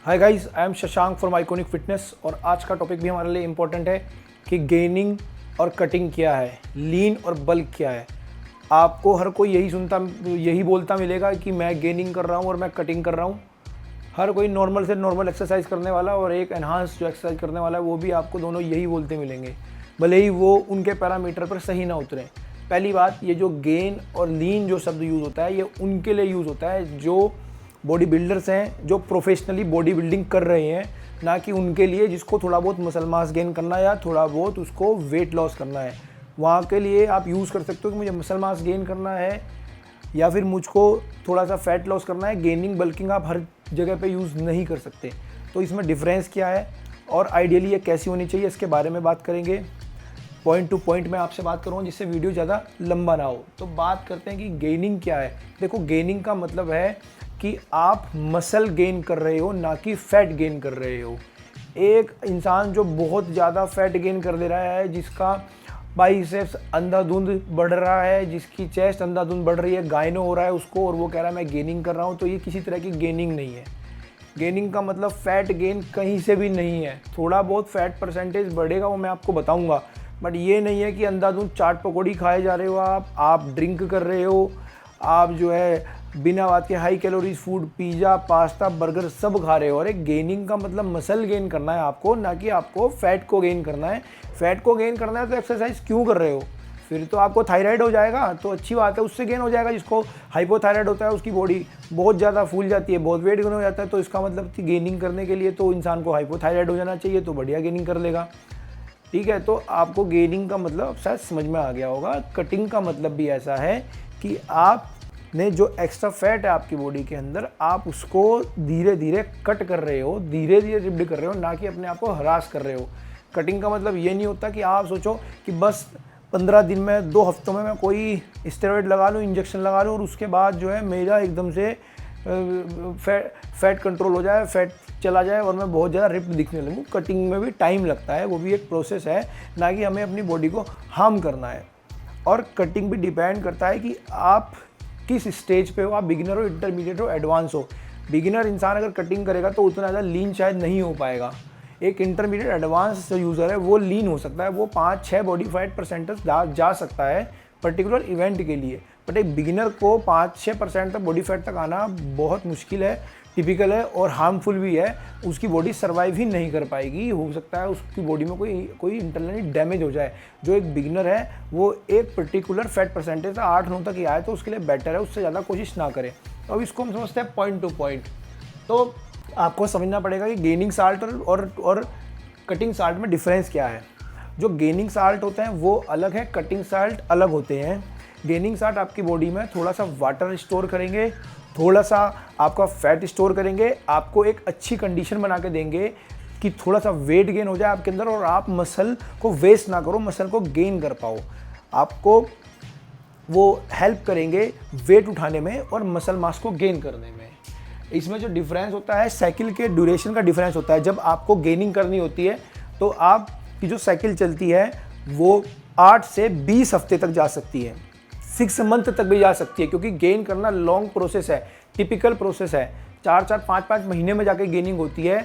Hi guys, I am Shashank from iconic fitness और आज का टॉपिक भी हमारे लिए इम्पोर्टेंट है कि गेनिंग और कटिंग क्या है, लीन और बल्क क्या है। आपको हर कोई यही बोलता मिलेगा कि मैं गेनिंग कर रहा हूँ और मैं कटिंग कर रहा हूँ। हर कोई नॉर्मल से नॉर्मल एक्सरसाइज करने वाला और एक एनहांस जो एक्सरसाइज करने वाला है वो भी आपको दोनों यही बोलते मिलेंगे, भले ही वो उनके पैरामीटर पर सही ना उतरे। पहली बात, ये जो गेन और लीन जो शब्द यूज़ होता है ये उनके लिए यूज़ होता है जो बॉडी बिल्डर्स हैं, जो प्रोफेशनली बॉडी बिल्डिंग कर रहे हैं, ना कि उनके लिए जिसको थोड़ा बहुत मसल मास गेन करना है या थोड़ा बहुत उसको वेट लॉस करना है। वहाँ के लिए आप यूज़ कर सकते हो कि मुझे मसल मास गेन करना है या फिर मुझको थोड़ा सा फैट लॉस करना है। गेनिंग बल्किंग आप हर जगह पे यूज़ नहीं कर सकते। तो इसमें डिफरेंस क्या है और आइडियली ये कैसी होनी चाहिए, इसके बारे में बात करेंगे। पॉइंट टू पॉइंट मैं आपसे बात करूँ जिससे वीडियो ज़्यादा लंबा ना हो। तो बात करते हैं कि गेनिंग क्या है। देखो, गेनिंग का मतलब है कि आप मसल गेन कर रहे हो, ना कि फैट गेन कर रहे हो। एक इंसान जो बहुत ज़्यादा फैट गेन कर दे रहा है, जिसका बाइसेप्स अंधाधुंध बढ़ रहा है, जिसकी चेस्ट अंधाधुंध बढ़ रही है, गायनो हो रहा है उसको, और वो कह रहा है मैं गेनिंग कर रहा हूँ, तो ये किसी तरह की गेनिंग नहीं है। गेनिंग का मतलब फैट गेन कहीं से भी नहीं है। थोड़ा बहुत फैट परसेंटेज बढ़ेगा वो मैं आपको बताऊंगा, बट ये नहीं है कि अंधाधुंध चाट पकौड़ी खाए जा रहे हो आप ड्रिंक कर रहे हो, आप जो है बिना बात के high calories food, pizza, pasta, burger सब खा रहे हो। और एक गेनिंग का मतलब मसल गेन करना है आपको, ना कि आपको फैट को गेन करना है। फैट को गेन करना है तो एक्सरसाइज क्यों कर रहे हो? फिर तो आपको थायराइड हो जाएगा, तो अच्छी बात है, उससे गेन हो जाएगा। जिसको हाइपोथायराइड होता है उसकी बॉडी बहुत ज़्यादा फूल जाती है, बहुत वेट गेन हो जाता है, तो इसका मतलब कि गेनिंग करने के लिए तो इंसान को हाइपोथायराइड हो जाना चाहिए, तो बढ़िया गेनिंग कर लेगा। ठीक है, तो आपको गेनिंग का मतलब शायद समझ में आ गया होगा। कटिंग का मतलब भी ऐसा है कि आप ने जो एक्स्ट्रा फैट है आपकी बॉडी के अंदर, आप उसको धीरे धीरे कट कर रहे हो, धीरे धीरे रिप्ड कर रहे हो, ना कि अपने आप को हरास कर रहे हो। कटिंग का मतलब ये नहीं होता कि आप सोचो कि बस 15 दिन में, 2 हफ्तों में मैं कोई स्टेरॉइड लगा लूँ, इंजेक्शन लगा लूँ और उसके बाद जो है मेरा एकदम से फैट कंट्रोल हो जाए, फैट चला जाए और मैं बहुत ज़्यादा रिप्ड दिखने लगूँ। कटिंग में भी टाइम लगता है, वो भी एक प्रोसेस है, ना कि हमें अपनी बॉडी को हार्म करना है। और कटिंग भी डिपेंड करता है कि आप किस स्टेज पे हो, आप बिगिनर हो, इंटरमीडिएट हो, एडवांस हो। बिगिनर इंसान अगर कटिंग करेगा तो उतना ज़्यादा लीन शायद नहीं हो पाएगा। एक इंटरमीडिएट एडवांस जो यूज़र है वो लीन हो सकता है, वो 5-6 बॉडी फैट परसेंटेज जा सकता है पर्टिकुलर इवेंट के लिए। बट एक बिगिनर को 5-6% तक बॉडी फैट तक आना बहुत मुश्किल है, टिपिकल है और हार्मफुल भी है। उसकी बॉडी सर्वाइव ही नहीं कर पाएगी। हो सकता है उसकी बॉडी में कोई इंटरनली डैमेज हो जाए। जो एक बिगिनर है वो एक पर्टिकुलर फैट परसेंटेज 8-9 तक ही आए तो उसके लिए बेटर है, उससे ज़्यादा कोशिश ना करें। तो अब इसको हम समझते हैं पॉइंट टू पॉइंट। तो आपको समझना पड़ेगा कि गेनिंग साल्ट और कटिंग साल्ट में डिफरेंस क्या है। जो गेनिंग साल्ट होते हैं वो अलग है, कटिंग साल्ट अलग होते हैं। गेनिंग साल्ट आपकी बॉडी में थोड़ा सा वाटर स्टोर करेंगे, थोड़ा सा आपका फैट स्टोर करेंगे, आपको एक अच्छी कंडीशन बना के देंगे कि थोड़ा सा वेट गेन हो जाए आपके अंदर और आप मसल को वेस्ट ना करो, मसल को गेन कर पाओ। आपको वो हेल्प करेंगे वेट उठाने में और मसल मास को गेन करने में। इसमें जो डिफरेंस होता है, साइकिल के ड्यूरेशन का डिफरेंस होता है। जब आपको गेनिंग करनी होती है तो आपकी जो साइकिल चलती है वो 8 से 20 हफ्ते तक जा सकती है, 6 मंथ तक भी जा सकती है, क्योंकि गेन करना लॉन्ग प्रोसेस है, टिपिकल प्रोसेस है। 4-4, 5-5 महीने में जाके गेनिंग होती है।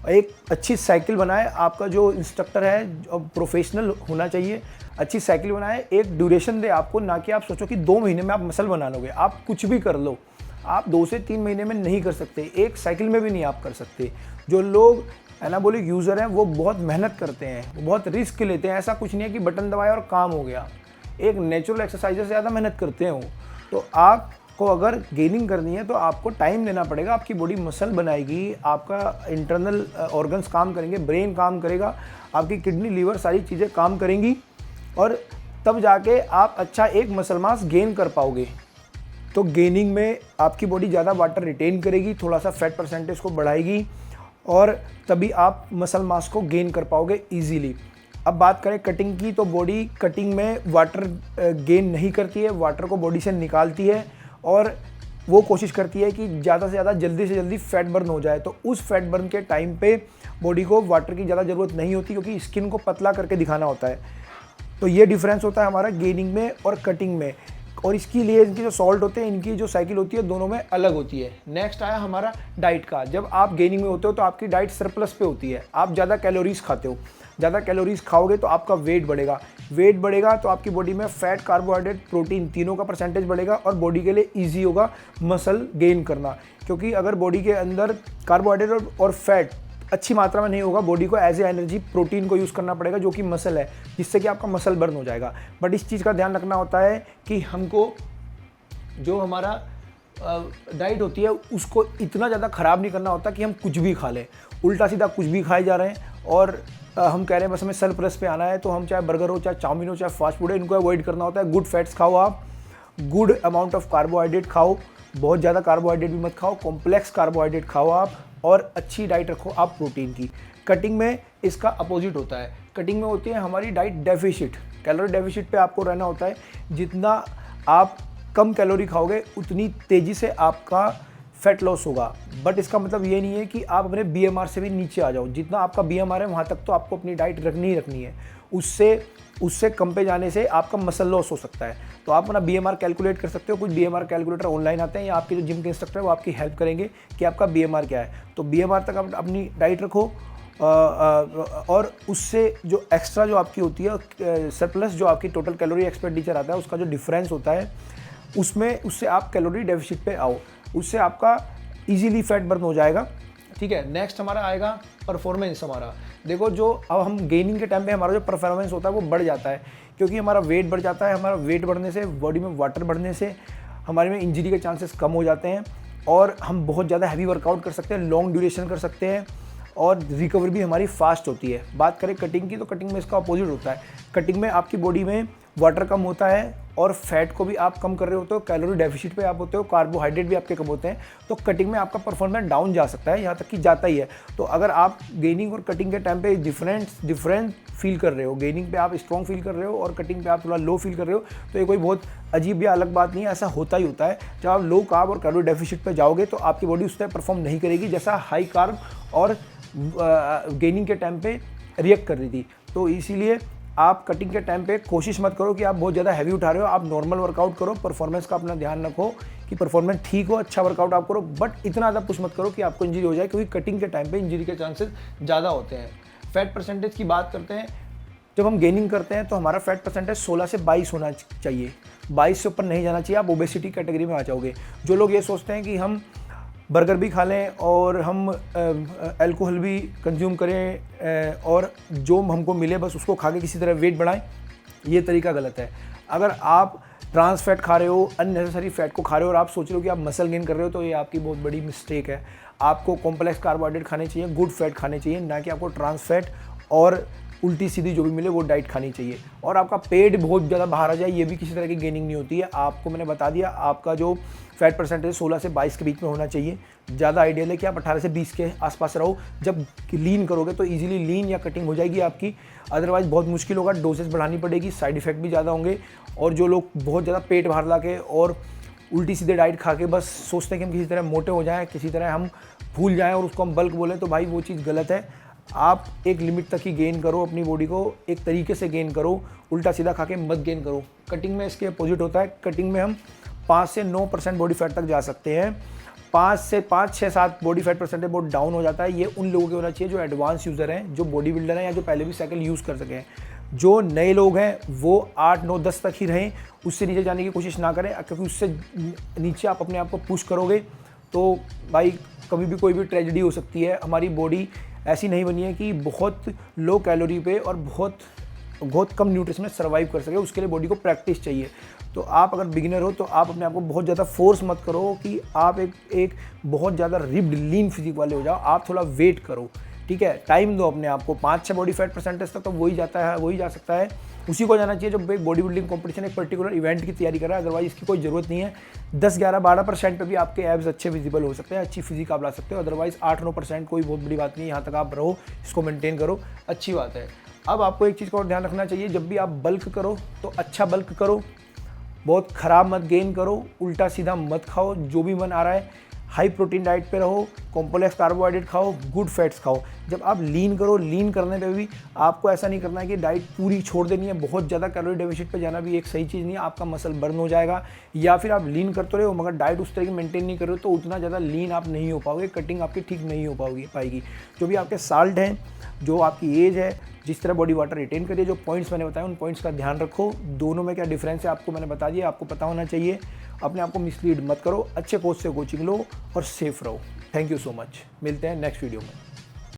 एक अच्छी साइकिल बनाए, आपका जो इंस्ट्रक्टर है प्रोफेशनल होना चाहिए, अच्छी साइकिल बनाए, एक ड्यूरेशन दे आपको, ना कि आप सोचो कि 2 महीने में आप मसल बना लोगे। आप कुछ भी कर लो, आप 2 से 3 महीने में नहीं कर सकते, एक साइकिल में भी नहीं आप कर सकते। जो लोग एनाबॉलिक यूज़र हैं वो बहुत मेहनत करते हैं, वो बहुत रिस्क लेते हैं। ऐसा कुछ नहीं है कि बटन दबाया और काम हो गया। एक नेचुरल एक्सरसाइज से ज़्यादा मेहनत करते हो। तो आपको अगर गेनिंग करनी है तो आपको टाइम देना पड़ेगा। आपकी बॉडी मसल बनाएगी, आपका इंटरनल ऑर्गन्स काम करेंगे, ब्रेन काम करेगा, आपकी किडनी, लीवर, सारी चीज़ें काम करेंगी और तब जाके आप अच्छा एक मसल मास गेन कर पाओगे। तो गेनिंग में आपकी बॉडी ज़्यादा वाटर रिटेन करेगी, थोड़ा सा फैट परसेंटेज को बढ़ाएगी और तभी आप मसल मास को गेन कर पाओगे ईजीली। अब बात करें कटिंग की, तो बॉडी कटिंग में वाटर गेन नहीं करती है, वाटर को बॉडी से निकालती है और वो कोशिश करती है कि ज़्यादा से ज़्यादा जल्दी से जल्दी फैट बर्न हो जाए। तो उस फैट बर्न के टाइम पे बॉडी को वाटर की ज़्यादा ज़रूरत नहीं होती, क्योंकि स्किन को पतला करके दिखाना होता है। तो ये डिफरेंस होता है हमारा गेनिंग में और कटिंग में। और इसके लिए इनके जो सॉल्ट होते हैं, इनकी जो साइकिल होती है दोनों में अलग होती है। नेक्स्ट आया हमारा डाइट का। जब आप गेनिंग में होते हो तो आपकी डाइट सरप्लस पे होती है, आप ज़्यादा कैलोरीज खाते हो। ज़्यादा कैलोरीज खाओगे तो आपका वेट बढ़ेगा, वेट बढ़ेगा तो आपकी बॉडी में फैट, कार्बोहाइड्रेट, प्रोटीन तीनों का परसेंटेज बढ़ेगा और बॉडी के लिए ईजी होगा मसल गेन करना। क्योंकि अगर बॉडी के अंदर कार्बोहाइड्रेट और फैट अच्छी मात्रा में नहीं होगा, बॉडी को एज ए एनर्जी प्रोटीन को यूज़ करना पड़ेगा जो कि मसल है, जिससे कि आपका मसल बर्न हो जाएगा। बट इस चीज़ का ध्यान रखना होता है कि हमको जो हमारा डाइट होती है उसको इतना ज़्यादा ख़राब नहीं करना होता कि हम कुछ भी खा लें, उल्टा सीधा कुछ भी खाए जा रहे हैं और हम कह रहे हैं बस हमें सरप्लस पे आना है। तो हम चाहे बर्गर हो, चाहे चाउमीन हो, चाहे फास्ट फूड है, इनको अवॉइड करना होता है। गुड फैट्स खाओ आप, गुड अमाउंट ऑफ कार्बोहाइड्रेट खाओ, बहुत ज़्यादा कार्बोहाइड्रेट भी मत खाओ, कॉम्प्लेक्स कार्बोहाइड्रेट खाओ आप, और अच्छी डाइट रखो आप प्रोटीन की। कटिंग में इसका अपोजिट होता है। कटिंग में होती है हमारी डाइट डेफिशिट, कैलोरी डेफिशिट पे आपको रहना होता है। जितना आप कम कैलोरी खाओगे उतनी तेज़ी से आपका फैट लॉस होगा। बट इसका मतलब ये नहीं है कि आप अपने बीएमआर से भी नीचे आ जाओ। जितना आपका बीएमआर है वहाँ तक तो आपको अपनी डाइट रखनी ही रखनी है, उससे कम पे जाने से आपका मसल लॉस हो सकता है। तो आप अपना बीएमआर कैलकुलेट कर सकते हो। कुछ बीएमआर कैलकुलेटर ऑनलाइन आते हैं या आपके जो जिम के इंस्ट्रक्टर है वो आपकी हेल्प करेंगे कि आपका बीएमआर क्या है। तो बीएमआर तक आप अपनी डाइट रखो और उससे जो एक्स्ट्रा जो आपकी होती है सरप्लस, जो आपकी टोटल कैलोरी एक्सपेंडिचर आता है, उसका जो डिफरेंस होता है उससे आप कैलोरी डेफिसिट पे आओ, उससे आपका इजीली फैट बर्न हो जाएगा। ठीक है। नेक्स्ट हमारा आएगा परफॉर्मेंस। हमारा देखो, जो अब हम गेनिंग के टाइम पे हमारा जो परफॉर्मेंस होता है वो बढ़ जाता है, क्योंकि हमारा वेट बढ़ जाता है। हमारा वेट बढ़ने से, बॉडी में वाटर बढ़ने से हमारे में इंजरी के चांसेस कम हो जाते हैं और हम बहुत ज़्यादा हैवी वर्कआउट कर सकते हैं, लॉन्ग ड्यूरेशन कर सकते हैं और रिकवरी भी हमारी फास्ट होती है। बात करें कटिंग की, तो कटिंग में इसका अपोजिट होता है। कटिंग में आपकी बॉडी में वाटर कम होता है और फैट को भी आप कम कर रहे होते हो, कैलोरी डेफिसिट पे आप होते हो, कार्बोहाइड्रेट भी आपके कम होते हैं। तो कटिंग में आपका परफॉर्मेंस डाउन जा सकता है, यहाँ तक कि जाता ही है। तो अगर आप गेनिंग और कटिंग के टाइम पे डिफरेंट फील कर रहे हो, गेनिंग पे आप स्ट्रॉन्ग फील कर रहे हो और कटिंग पे आप थोड़ा लो फील कर रहे हो, तो ये कोई बहुत अजीब या अलग बात नहीं है, ऐसा होता ही होता है। जब आप लो कार्ब और कैलोरी डेफिसिट पे जाओगे तो आपकी बॉडी उस तरह परफॉर्म नहीं करेगी जैसा हाई कार्ब और गेनिंग के टाइम पे रिएक्ट कर रही थी। तो इसीलिए आप कटिंग के टाइम पे कोशिश मत करो कि आप बहुत ज़्यादा हैवी उठा रहे हो, आप नॉर्मल वर्कआउट करो। परफॉर्मेंस का अपना ध्यान रखो कि परफॉर्मेंस ठीक हो, अच्छा वर्कआउट आप करो, बट इतना ज़्यादा पुश मत करो कि आपको इंजरी हो जाए, क्योंकि कटिंग के टाइम पे इंजरी के चांसेस ज़्यादा होते हैं। फैट परसेंटेज की बात करते हैं। जब हम गेनिंग करते हैं तो हमारा फैट परसेंटेज 16 से 22 होना चाहिए, 22 से ऊपर नहीं जाना चाहिए, आप ओबेसिटी कैटेगरी में आ जाओगे। जो लोग ये सोचते हैं कि हम बर्गर भी खा लें और हम अल्कोहल भी कंज्यूम करें और जो हमको मिले बस उसको खा के किसी तरह वेट बढ़ाएं, ये तरीका गलत है। अगर आप ट्रांस फैट खा रहे हो, अननेसेसरी फैट को खा रहे हो और आप सोच रहे हो कि आप मसल गेन कर रहे हो, तो ये आपकी बहुत बड़ी मिस्टेक है। आपको कॉम्प्लेक्स कार्बोहाइड्रेट खाने चाहिए, गुड फैट खाने चाहिए, ना कि आपको ट्रांस फैट और उल्टी सीधी जो भी मिले वो डाइट खानी चाहिए। और आपका पेट बहुत ज़्यादा बाहर आ जाए, ये भी किसी तरह की गेनिंग नहीं होती है। आपको मैंने बता दिया, आपका जो फैट परसेंटेज 16 से 22 के बीच में होना चाहिए। ज़्यादा आइडियल है कि आप 18 से 20 के आसपास रहो। जब लीन करोगे तो इजीली लीन या कटिंग हो जाएगी आपकी, अदरवाइज़ बहुत मुश्किल होगा, डोजेस बढ़ानी पड़ेगी, साइड इफेक्ट भी ज़्यादा होंगे। और जो लोग बहुत ज़्यादा पेट बाहर ला के और उल्टी सीधे डाइट खा के बस सोचते हैं कि हम किसी तरह मोटे हो जाएँ, किसी तरह हम भूल जाएँ और उसको हम बल्क बोलें, तो भाई वो चीज़ गलत है। आप एक लिमिट तक ही गेन करो, अपनी बॉडी को एक तरीके से गेन करो, उल्टा सीधा खा के मत गेन करो। कटिंग में इसके अपोजिट होता है। कटिंग में हम 5 से 9% बॉडी फैट तक जा सकते हैं। 5, 6, 7 बॉडी फैट परसेंटेज बहुत डाउन हो जाता है। ये उन लोगों के होना चाहिए जो एडवांस यूज़र हैं, जो बॉडी बिल्डर हैं या जो पहले भी साइकिल यूज़ कर सकें। जो नए लोग हैं वो 8, 9, 10 तक ही रहें, उससे नीचे जाने की कोशिश ना करें, क्योंकि उससे नीचे आप अपने आप को पुश करोगे तो भाई कभी भी कोई भी ट्रेजेडी हो सकती है। हमारी बॉडी ऐसी नहीं बनी है कि बहुत लो कैलोरी पे और बहुत कम न्यूट्रिशन में सर्वाइव कर सके, उसके लिए बॉडी को प्रैक्टिस चाहिए। तो आप अगर बिगिनर हो तो आप अपने आप को बहुत ज़्यादा फोर्स मत करो कि आप एक बहुत ज़्यादा रिप्ड लीन फिजिक वाले हो जाओ। आप थोड़ा वेट करो, ठीक है, टाइम दो अपने आप को। 5-6 बॉडी फैट परसेंटेज तक तो वही जा सकता है, उसी को जाना चाहिए जब एक बॉडी बिल्डिंग कॉम्पिटिशन एक पर्टिकुलर इवेंट की तैयारी कर रहा है। अदरवाइज इसकी कोई ज़रूरत नहीं है। 10, 11, 12% पे भी आपके एब्स अच्छे विजिबल हो सकते हैं, अच्छी फिजिक आप ला सकते हो। अदरवाइज 8, 9% कोई बहुत बड़ी बात नहीं है, यहाँ तक आप रहो, इसको मेंटेन करो, अच्छी बात है। अब आपको एक चीज़ का और ध्यान रखना चाहिए, जब भी आप बल्क करो तो अच्छा बल्क करो, बहुत ख़राब मत गेन करो, उल्टा सीधा मत खाओ, जो भी मन आ रहा है हाई प्रोटीन डाइट पे रहो, कॉम्प्लेक्स कार्बोहाइड्रेट खाओ, गुड फैट्स खाओ। जब आप लीन करो, लीन करने पे भी आपको ऐसा नहीं करना है कि डाइट पूरी छोड़ देनी है, बहुत ज़्यादा कैलोरी डेफिसिट पे जाना भी एक सही चीज़ नहीं है, आपका मसल बर्न हो जाएगा। या फिर आप लीन करते रहो मगर डाइट उस तरह की मेंटेन नहीं कर रहे हो तो उतना ज़्यादा लीन आप नहीं हो पाओगे, कटिंग आपकी ठीक नहीं हो पाएगी। जो भी आपके साल्ट हैं, जो आपकी एज है, जिस तरह बॉडी वाटर रिटेन करिए, जो पॉइंट्स मैंने बताया उन पॉइंट्स का ध्यान रखो। दोनों में क्या डिफरेंस है आपको मैंने बता दिया, आपको पता होना चाहिए। अपने आप को मिसलीड मत करो, अच्छे कोच से कोचिंग लो और सेफ रहो। थैंक यू सो मच, मिलते हैं नेक्स्ट वीडियो में।